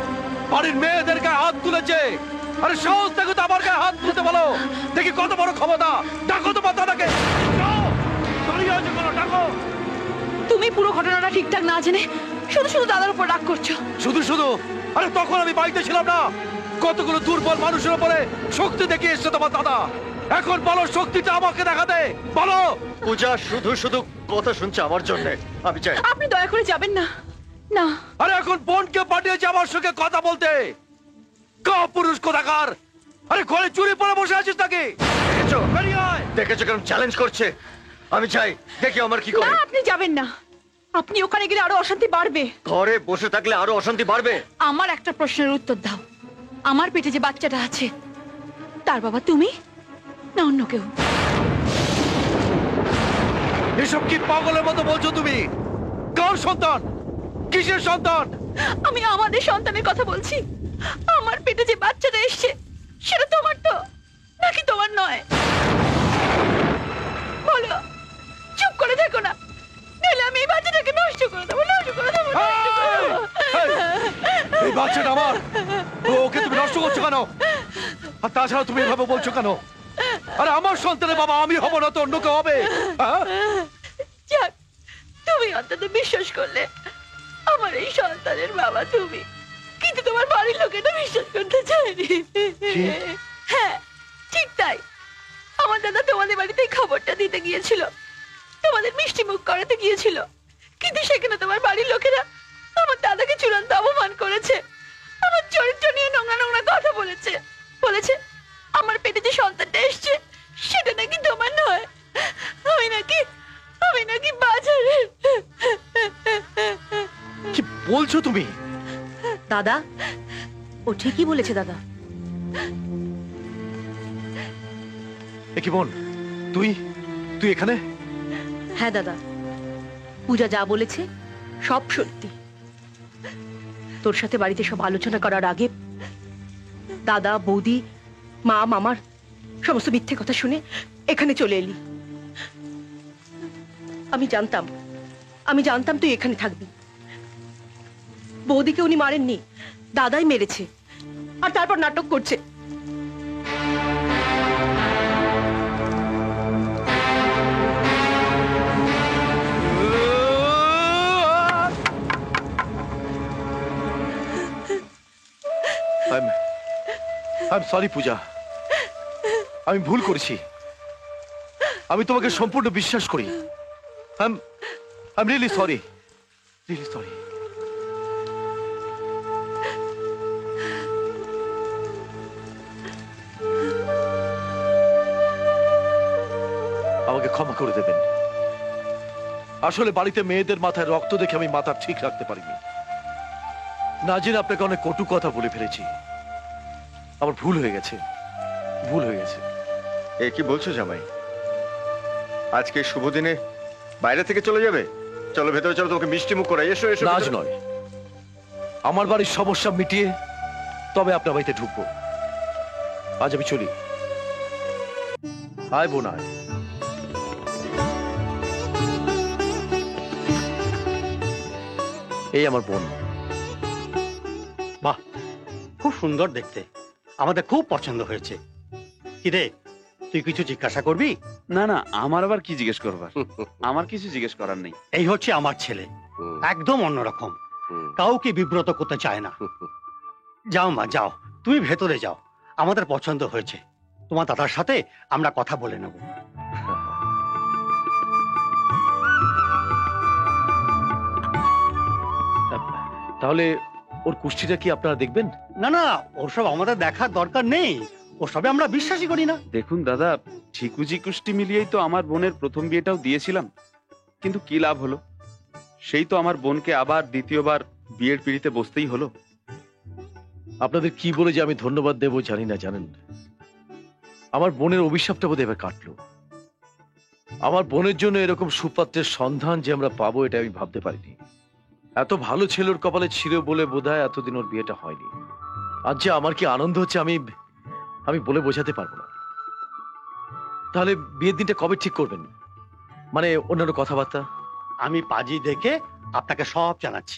বাড়ির মেয়েদের গায়ে হাত তুলেছে। আরে সাহস দেখো তো আমার গায়ে হাত তুলতে বলো, দেখি কত বড় ক্ষমতা। ডাকো তোমার দাদাকে, দাঁড়িয়ে আছে কেন? ডাকো। তুমি পুরো ঘটনাটা ঠিকঠাক না জেনে শুধু শুধু দাদার উপর রাগ করছো। শুধু শুধু? আরে তখন আমি বাড়িতে ছিলাম না। কতগুলো দুর্বল মানুষের উপরে শক্তি দেখিয়ে এসছে তোমার দাদা। এখন বলো, শক্তিটা আমাকে দেখাতে বলো। পূজা শুধু শুধু কথা শুনছে আমার জন্য। আমি চাই আপনি দয়া করে যাবেন না। না। আরে এখন বোনকে পাঠিয়েছে আমার সঙ্গে কথা বলতে। কাপুরুষ কোথাকার। আরে ঘরে চুরি পরে বসে আছিস নাকি? দেখেছো? বেরিয়ে আয়। দেখেছো কেমন চ্যালেঞ্জ করছে? আমি চাই দেখি আমার কি করে। না, আপনি যাবেন না। আপনি ওখানে গেলে আরো অশান্তি বাড়বে। ঘরে বসে থাকলে আরো অশান্তি বাড়বে। আমার একটা প্রশ্নের উত্তর দাও। আমার পেটে যে বাচ্চাটা আছে, তার বাবা তুমি না অন্য কেউ? এসব কি পাগলের মতো বলছো তুমি? কার সন্তান? কিসের সন্তান? আমি আমাদের সন্তানের কথা বলছি। আমার পেটে যে বাচ্চাটা এসছে, সেটা তোমার তো নাকি তোমার নয়? বলো, চুপ করে থেকো না, নাহলে আমি এই বাচ্চাটাকে নষ্ট করে দেবো, নষ্ট করে দেবো, নষ্ট করে দেবো। আর তাছাড়া তুমি এভাবে বলছো কেন? আরে আমার সন্তানের বাবা আমি হব না তো অন্য কেউ হবে? হ্যাঁ? যাক, তুমি অন্তত বিশ্বাস করলে আমার এই সন্তানের বাবা তুমি, কিন্তু তোমার বাড়ির লোক এটা বিশ্বাস করতে চায়নি। হ্যাঁ, ঠিক তাই। আমার দাদা তোমাদের বাড়িতে খবরটা দিতে গিয়েছিল, তোমাদের মিষ্টি মুখ করাতে গিয়েছিল, কিন্তু সেখানে তোমার বাড়ির লোকেরা আমার দাদাকে চূড়ান্ত অপমান করেছে, আমার চরিত্র নিয়ে নোংরা নোংরা কথা বলেছে, বলেছে আমার পেটে যে সন্তানটা এসছে সেটা নাকি তোমার নয়, আমি নাকি বাজারে। কি বলছো তুমি? দাদা, ও ঠিকই বলেছে দাদা। কি বোন, তুই তুই এখানে? হ্যাঁ দাদা, পূজা যা বলেছে সব সত্যি। তোর সাথে বাড়িতে সব আলোচনা করার আগে দাদা, বৌদি, মা, মামার সমস্ত মিথ্যে কথা শুনে এখানে চলে এলি। আমি জানতাম তুই এখানে থাকবি। বৌদিকে উনি মারেননি, দাদাই মেরেছে, আর তারপর নাটক করছে। I'm sorry পূজা, আমি ভুল করেছি। আমি তোমাকে সম্পূর্ণ বিশ্বাস করি। I'm really sorry. Really sorry. আমাকে ক্ষমা করে দেবেন। আসলে বাড়িতে মেয়েদের মাথায় রক্ত দেখে আমি মাথা ঠিক রাখতে পারিনি। না জেনে আপনাকে অনেক কটু কথা বলে ফেলেছি। আমার ভুল হয়ে গেছে। এ কি বলছো জামাই? আজকে শুভ দিনে বাইরে থেকে চলে যাবে? চলো ভেতরে চলো, তোমাকে মিষ্টি মুখ করাই। এসো এসো। আজ নয়, আমার বাড়ির সমস্যা মিটিয়ে তবে আপনার বাড়িতে ঢুকবো। আজ আমি চলি। আয় বোন আয়। এই আমার বোন। বাহ, খুব সুন্দর দেখতে, আমাদের খুব পছন্দ হয়েছে। কিরে, তুই কিছু জিজ্ঞাসা করবি? না না, আমার আবার কি জিজ্ঞেস করবার? আমার কিছু জিজ্ঞেস করার নেই। এই হচ্ছে আমার ছেলে, একদম অন্যরকম, কাউকে বিব্রত করতে চায় না। যাও মা যাও, তুমি ভেতরে যাও, আমাদের পছন্দ হয়েছে। তোমার দাদার সাথে আমরা কথা বলে নেব। তাহলে ওর কুষ্টিটা কি আপনারা দেখবেন? না না, ওসব আমাদের দেখার দরকার নেই, ওসবে আমরা বিশ্বাসই করি না। দেখুন দাদা, ঝিকুজি কুষ্টি মিলিয়েই তো আমার বোনের প্রথম বিয়েটাও দিয়েছিলাম, কিন্তু কি লাভ হলো? সেই তো আমার বোনকে আবার দ্বিতীয়বার বিয়ের পিঁড়িতে বসতেই হলো। আপনাদের কি বলে যে আমি ধন্যবাদ দেব জানি না। জানেন, আমার বোনের অভিশাপটা বোধহয় এবার কাটলো। আমার বোনের জন্য এরকম সুপাত্রের সন্ধান যে আমরা পাবো এটা আমি ভাবতে পারিনি। এত ভালো ছেলের কপালে ছিল বলে বোধহয় এতদিন ওর বিয়েটা হয়নি। আজ যে আমার কি আনন্দ হচ্ছে আমি বলে বোঝাতে পারবো না। তাহলে বিয়ের দিনটা কবে ঠিক করবেন? মানে অন্যান্য কথাবার্তা? আমি পাজি দেখে আপনাকে সব জানাচ্ছি।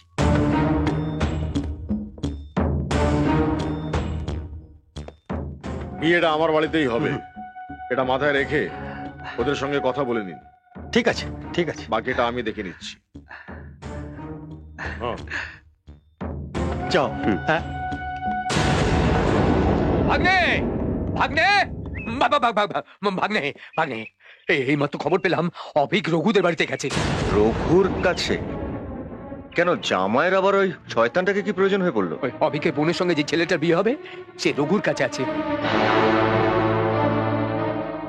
বিয়েটা আমার বাড়িতেই হবে, এটা মাথায় রেখে ওদের সঙ্গে কথা বলে নিন। ঠিক আছে ঠিক আছে, বাকিটা আমি দেখে নিচ্ছি। যাও। হ্যাঁ ভাগ্নে, ভাগ্নে, ভাগ্নে, ভাগ্নে, এই মাত্র খবর পেলাম অভিক রঘুদের বাড়িতে গেছে। রঘুর কাছে কেন? জামাইয়ের আবার ওই শয়তানটাকে কি প্রয়োজন হয়ে পড়লো? অভিকের বোনের সঙ্গে যে ছেলেটার বিয়ে হবে সে রঘুর কাছে আছে।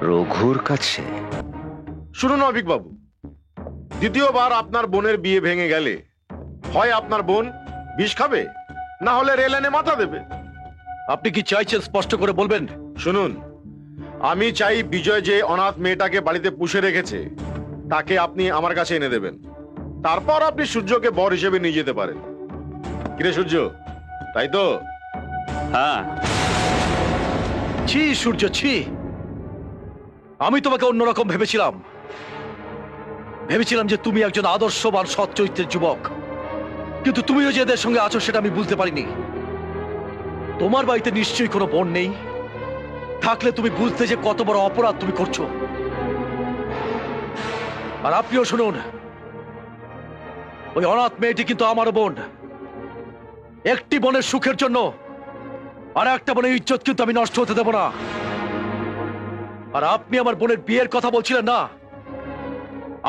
রঘুর কাছে? শুনুন অভিক বাবু, দ্বিতীয়বার আপনার বোনের বিয়ে ভেঙে গেলে হয় আপনার বোন বিষ খাবে, না হলে রেল লাইনে মাথা দেবে। আপনি কি চাইছেন স্পষ্ট করে বলবেন? শুনুন, আমি চাই বিজয় যে অনাথ মেয়েটাকে বাড়িতে পুষে রেখেছে তাকে আপনি আমার কাছে এনে দেবেন। তারপর আপনি সূর্যকে বর হিসেবে নিয়ে যেতে পারেন। কিরে সূর্য, তাই তো? হ্যাঁ। ছি সূর্য, ছি। আমি তোমাকে অন্যরকম ভেবেছিলাম যে তুমি একজন আদর্শবান সৎ চরিত্রের যুবক, কিন্তু তুমিও যে এদের সঙ্গে আছো সেটা আমি বুঝতে পারিনি। তোমার বাড়িতে নিশ্চয়ই কোনো বোন নেই, থাকলে তুমি বুঝতে যে কত বড় অপরাধ তুমি করছো। আর আপনিও শুনুন, ওই অনাথ মেয়েটি কিন্তু আমারও বোন। একটি বোনের সুখের জন্য আর একটা বোনের ইজ্জত কিন্তু আমি নষ্ট হতে দেব না। আর আপনি আমার বোনের বিয়ের কথা বলছিলেন না,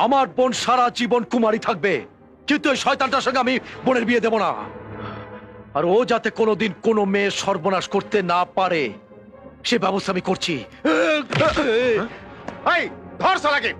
আমার বোন সারা জীবন কুমারী থাকবে, কিন্তু ওই শয়তানটার সঙ্গে আমি বোনের বিয়ে দেব না। আর ও যাতে কোনোদিন কোনো মেয়ের সর্বনাশ করতে না পারে সে ব্যবস্থা আমি করছি। এই ধর শালাকে।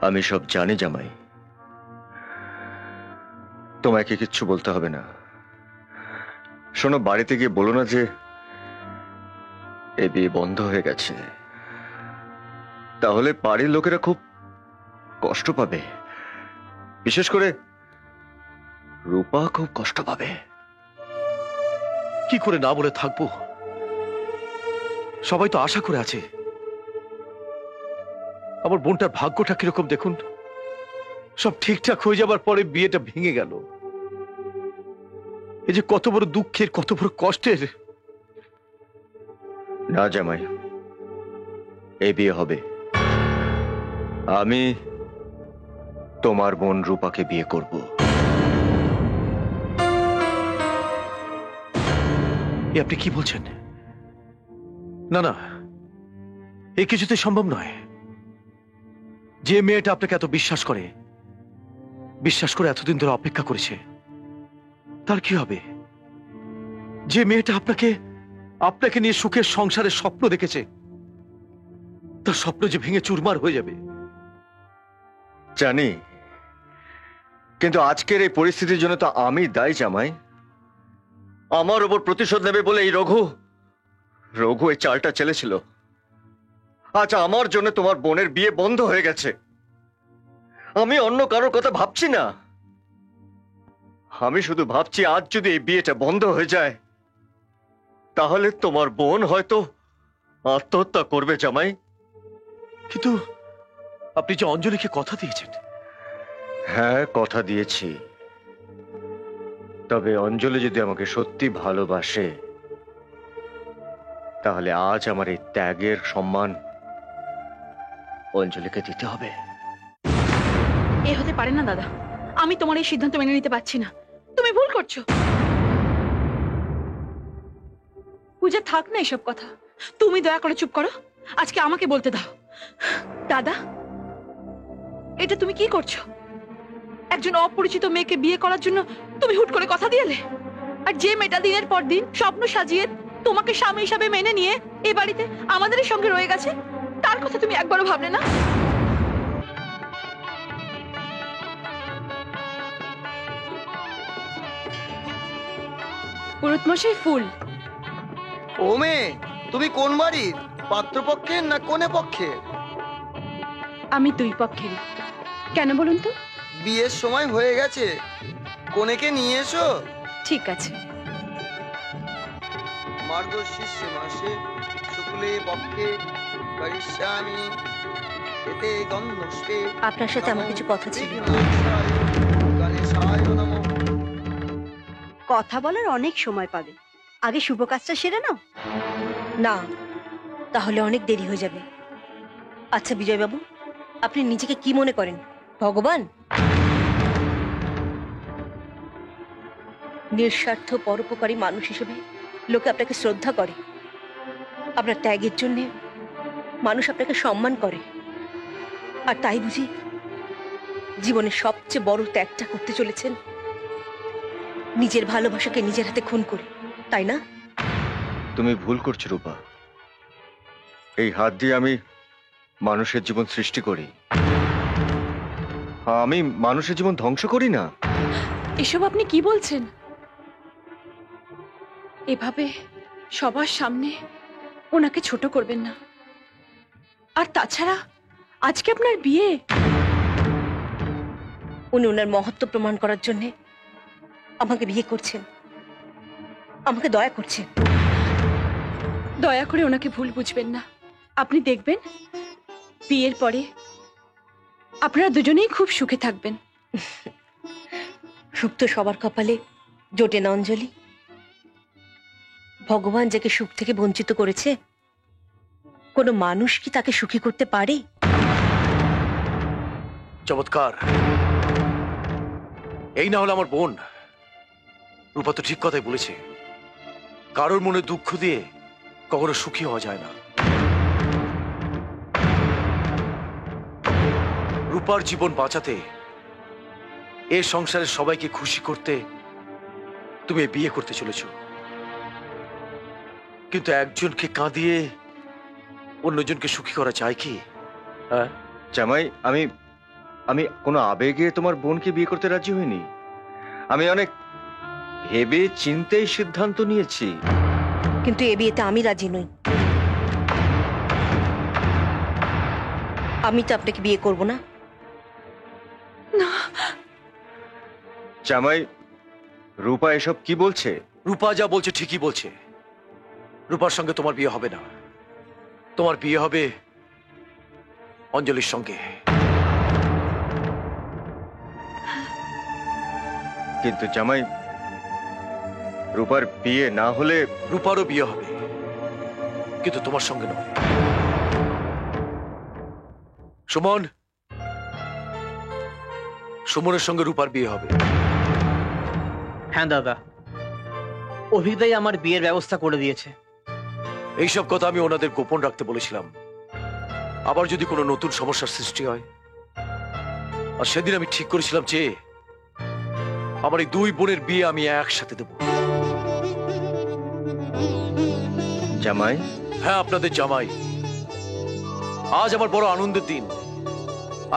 আমি সব জানি জামাই, তোমাকে কিচ্ছু বলতে হবে না। শোনো, বাড়িতে গিয়ে বলো না যে এ বিয়ে বন্ধ হয়ে গেছে, তাহলে বাড়ির লোকেরা খুব কষ্ট পাবে। বিশেষ করে রূপা খুব কষ্ট পাবে। কি করে না বলে থাকবো? সবাই তো আশা করে আছে। আমার বোনটার ভাগ্যটা কিরকম দেখুন, সব ঠিকঠাক হয়ে যাবার পরে বিয়েটা ভেঙে গেল। এই যে কত বড় দুঃখের, কত বড় কষ্টের। না জামাই, এই বিয়ে হবে। আমি তোমার বোন রূপাকে বিয়ে করব। আপনি কি বলছেন? না না, এই কিছুতে সম্ভব নয়। যে মেয়েটা আপনাকে এত বিশ্বাস করে এতদিন ধরে অপেক্ষা করেছে, তার কি হবে? যে মেয়েটা আপনাকে নিয়ে সুখের সংসারের স্বপ্ন দেখেছে, তার স্বপ্ন যে ভেঙে চুরমার হয়ে যাবে। জানি, কিন্তু আজকের এই পরিস্থিতির জন্য তো আমি দায়ী জামাই। আমার উপর প্রতিশোধ নেবে বলে এই রঘু এই চালটা চেলেছিল। আজ আমার জন্য তোমার বোনের বিয়ে বন্ধ হয়ে গেছে। আমি অন্য কারোর কথা ভাবছি না, আমি শুধু ভাবছি আজ যদি এই বিয়েটা বন্ধ হয়ে যায় তাহলে তোমার বোন হয়তো আত্মহত্যা করবে জামাই। কিন্তু আপনি যে অঞ্জলিকে কথা দিয়েছেন। হ্যাঁ, কথা দিয়েছি। তবে অঞ্জলি যদি আমাকে সত্যি ভালোবাসে তাহলে আজ আমার এই ত্যাগের সম্মান অঞ্জলিকে দিতে হবে। এ হতে পারে না দাদা, আমি তোমার এই সিদ্ধান্ত মেনে নিতে পারছি না। তুমি ভুল করছো। পূজা, থাক না এসব কথা। তুমি দয়া করে চুপ করো, আজকে আমাকে বলতে দাও। দাদা, এটা তুমি কি করছো? একজন অপরিচিত মেয়েকে বিয়ে করার জন্য তুমি হুট করে কথা দিয়েলে। আর যে মেয়েটা দিনের পর দিন স্বপ্ন সাজিয়ে তোমাকে স্বামী হিসাবে মেনে নিয়ে এ বাড়িতে আমাদের সঙ্গে রয়ে গেছে, তার কথা তুমি একবারও ভাবলে না? পুরুতমশাই, ফুল। ও মেয়ে, তুমি কোন বাড়ির? পাত্রপক্ষের না কোনে পক্ষের? আমি দুই পক্ষেরই। কেন বলুন তো? বিয়ের সময় হয়ে গেছে, কোনেকে নিয়ে এসো। ঠিক আছে। মার্গশীর্ষে মাসে শুক্লে পক্ষে করিষ্যামি এতে গন্ধস্বে। আপনার সাথে আমার কিছু কথা ছিল। গণেশায় নমঃ। কথা বলার অনেক সময় পাবে, আগে শুভ কাজটা সেরে নাও। না, তাহলে অনেক দেরি হয়ে যাবে। আচ্ছা বিজয়বাবু, আপনি নিজেকে কি মনে করেন, ভগবান? নিঃস্বার্থ পরোপকারী মানুষ হিসেবে লোকে আপনাকে শ্রদ্ধা করে। আপনার ত্যাগের জন্য মানুষ আপনাকে সম্মান করে। আর তাই বুঝি জীবনের সবচেয়ে বড় ত্যাগটা করতে চলেছেন নিজের ভালোবাসাকে নিজের হাতে খুন করে, তাই না? তুমি ভুল করছো রূপা। এই হাত দিয়ে আমি মানুষের জীবন সৃষ্টি করি, আমি মানুষের জীবন ধ্বংস করি না। এসব আপনি কি বলছেন? এভাবে সবার সামনে ওনাকে ছোট করবেন না। আর তাছাড়া আজকে আপনার বিয়ে। উনি ওনার মহত্ব প্রমাণ করার জন্য আমাকে বিয়ে করছেন, আমাকে দয়া করছেন। দয়া করে ওনাকে ভুল বুঝবেন না। আপনি দেখবেন বিয়ের পরে আপনারা দুজনেই খুব সুখে থাকবেন। সুখ তো সবার কপালে জোটে না অঞ্জলি। ভগবান যাকে সুখ থেকে বঞ্চিত করেছে, কোনো মানুষ কি তাকে সুখী করতে পারে? চমৎকার। এই না হলে আমার বোন। রূপা তো ঠিক কথাই বলেছে, কারোর মনে দুঃখ দিয়ে কখনো সুখী হওয়া যায় না। রূপার জীবন বাঁচাতে, এ সংসারের সবাইকে খুশি করতে তুমি বিয়ে করতে চলেছ। কিন্তু একজনকে কাঁদিয়ে অন্যজনকে সুখী করা যায় কি? হ্যাঁ জামাই, আমি কোনো আবেগে তোমার বোনকে বিয়ে করতে রাজি হইনি। আমি অনেক ভেবে চিন্তেই সিদ্ধান্ত নিয়েছি। কিন্তু এ বিয়েতে আমি রাজি নই। আমি তো আপনাকে বিয়ে করব না। জামাই, রূপা এসব কি বলছে? রূপা যা বলছে ঠিকই বলছে। রূপার সঙ্গে তোমার বিয়ে হবে না, তোমার বিয়ে হবে অঞ্জলির সঙ্গে। কিন্তু জামাই, রূপার বিয়ে না হলে? রূপারও বিয়ে হবে, কিন্তু তোমার সঙ্গে নয়। সুমন, সুমনের সঙ্গে রূপার বিয়ে হবে। হ্যাঁ দাদা, অভিজ্ঞতাই আমার বিয়ের ব্যবস্থা করে দিয়েছে। এইসব কথা আমি ওনাদের গোপন রাখতে বলেছিলাম, আবার যদি কোনো নতুন সমস্যার সৃষ্টি হয়। আর সেদিন আমি ঠিক করেছিলাম যে আমার এই দুই বোনের বিয়ে আমি একসাথে দেব। জামাই? হ্যাঁ, আপনাদের জামাই। আজ আমার বড় আনন্দের দিন।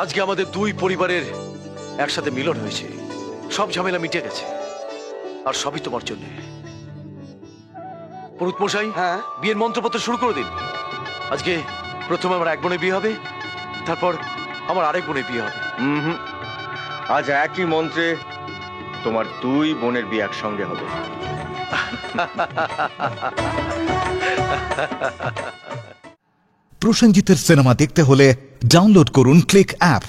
আজকে আমাদের দুই পরিবারের একসাথে মিলন হয়েছে, সব ঝামেলা মিটে গেছে। আর সবই তোমার জন্য। পুরোহিত মশাই, বিয়ের মন্ত্রপত্র শুরু করে দিন। আজকে প্রথমে আমার এক বোনের বিয়ে হবে, তারপর আমার আরেক বোনের বিয়ে হবে। আজ একই মন্ত্রে তোমার দুই বোনের বিয়ে একসঙ্গে হবে। প্রসেনজিতের সিনেমা দেখতে হলে ডাউনলোড করুন ক্লিক অ্যাপ।